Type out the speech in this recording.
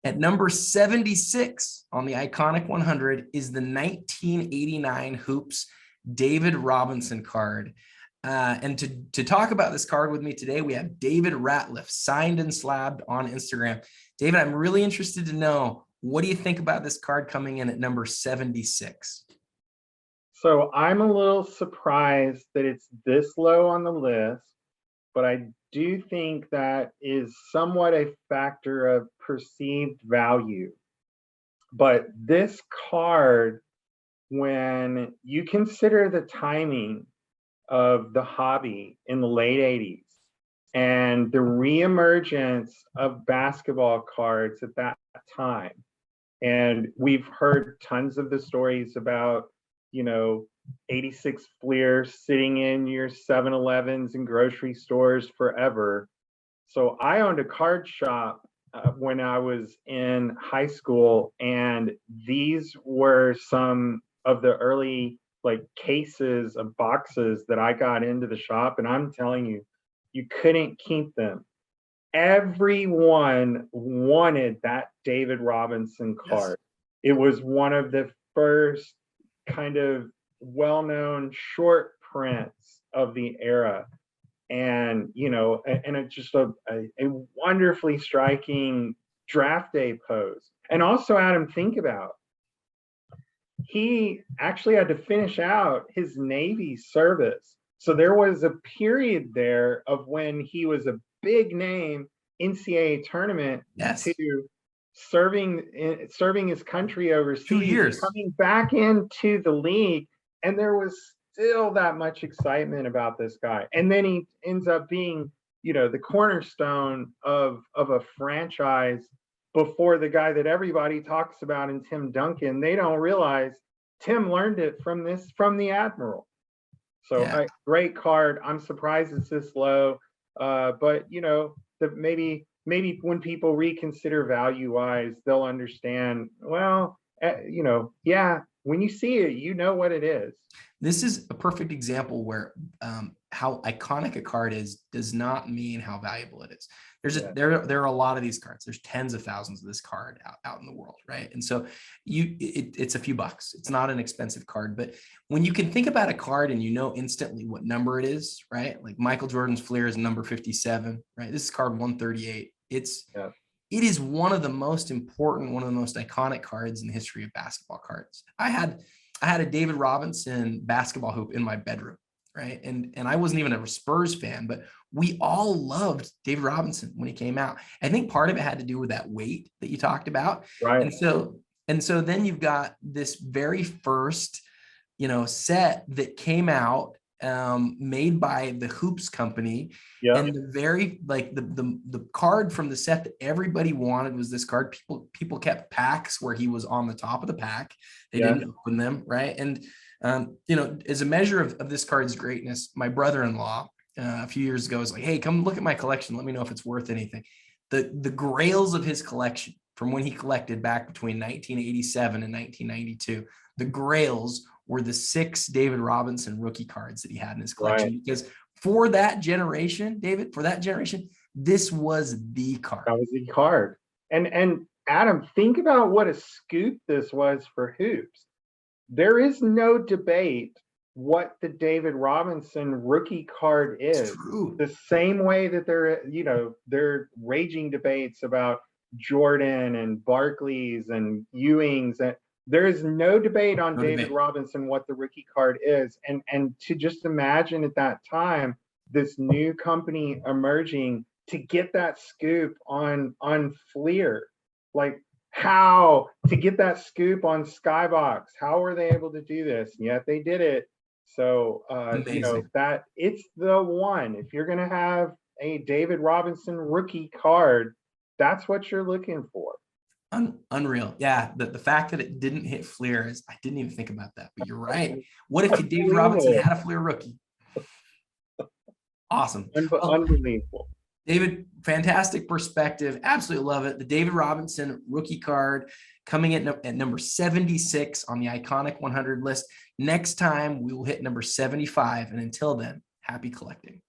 At number 76 on the iconic 100 is the 1989 Hoops David Robinson card. And to talk about this card with me today, we have David Ratliff, signed and slabbed on Instagram. David, I'm really interested to know, what do you think about this card coming in at number 76? So I'm a little surprised that it's this low on the list, but I do think that is somewhat a factor of perceived value. But this card, when you consider the timing of the hobby in the late 80s and the reemergence of basketball cards at that time, and we've heard tons of the stories about, 86 Fleer sitting in your 7-Elevens and grocery stores forever. So I owned a card shop when I was in high school, and these were some of the early cases of boxes that I got into the shop, and I'm telling you, you couldn't keep them. Everyone wanted that David Robinson card. Yes. It was one of the first kind of well-known short prints of the era, and and it's just a wonderfully striking draft day pose. And also, Adam, think about, he actually had to finish out his Navy service, so there was a period there of when he was a big name NCAA tournament, to serving his country overseas, 2 years, coming back into the league, and there was still that much excitement about this guy. And then he ends up being, the cornerstone of a franchise before the guy that everybody talks about in Tim Duncan. They don't realize Tim learned it from the Admiral. So yeah. Great card. I'm surprised it's this low, but maybe when people reconsider value-wise, they'll understand, well, yeah, when you see it, you know what it is. This is a perfect example where how iconic a card is does not mean how valuable it is. There are a lot of these cards. There's tens of thousands of this card out in the world, right? And so it's a few bucks. It's not an expensive card, but when you can think about a card and you know instantly what number it is, right? Like Michael Jordan's Fleer is number 57, right? This is card 138. It is one of the most important, one of the most iconic cards in the history of basketball cards. I had a David Robinson basketball hoop in my bedroom, right? And I wasn't even a Spurs fan, but we all loved David Robinson when he came out. I think part of it had to do with that weight that you talked about. Right. And so then you've got this very first, set that came out, made by the Hoops company. Yep. And the very the card from the set that everybody wanted was this card. People kept packs where he was on the top of the pack. They didn't open them, right? And as a measure of this card's greatness, my brother-in-law a few years ago was like, hey, come look at my collection, let me know if it's worth anything. The grails of his collection from when he collected back between 1987 and 1992, the grails were the 6 David Robinson rookie cards that he had in his collection. Right. Because for that generation, David, this was the card. That was the card. And Adam, think about what a scoop this was for Hoops. There is no debate what the David Robinson rookie card is. True. The same way that there are raging debates about Jordan and Barkley's and Ewing's, and there is no debate on David Robinson what the rookie card is. And to just imagine at that time, this new company emerging to get that scoop on Fleer, like how to get that scoop on Skybox, how were they able to do this? And yet they did it. So that it's the one. If you're going to have a David Robinson rookie card, that's what you're looking for. Unreal. Yeah. The fact that it didn't hit Fleer is, I didn't even think about that, but you're right. What if David Robinson had a Fleer rookie? Awesome. Unbelievable. David, fantastic perspective. Absolutely love it. The David Robinson rookie card coming in at number 76 on the iconic 100 list. Next time we will hit number 75. And until then, happy collecting.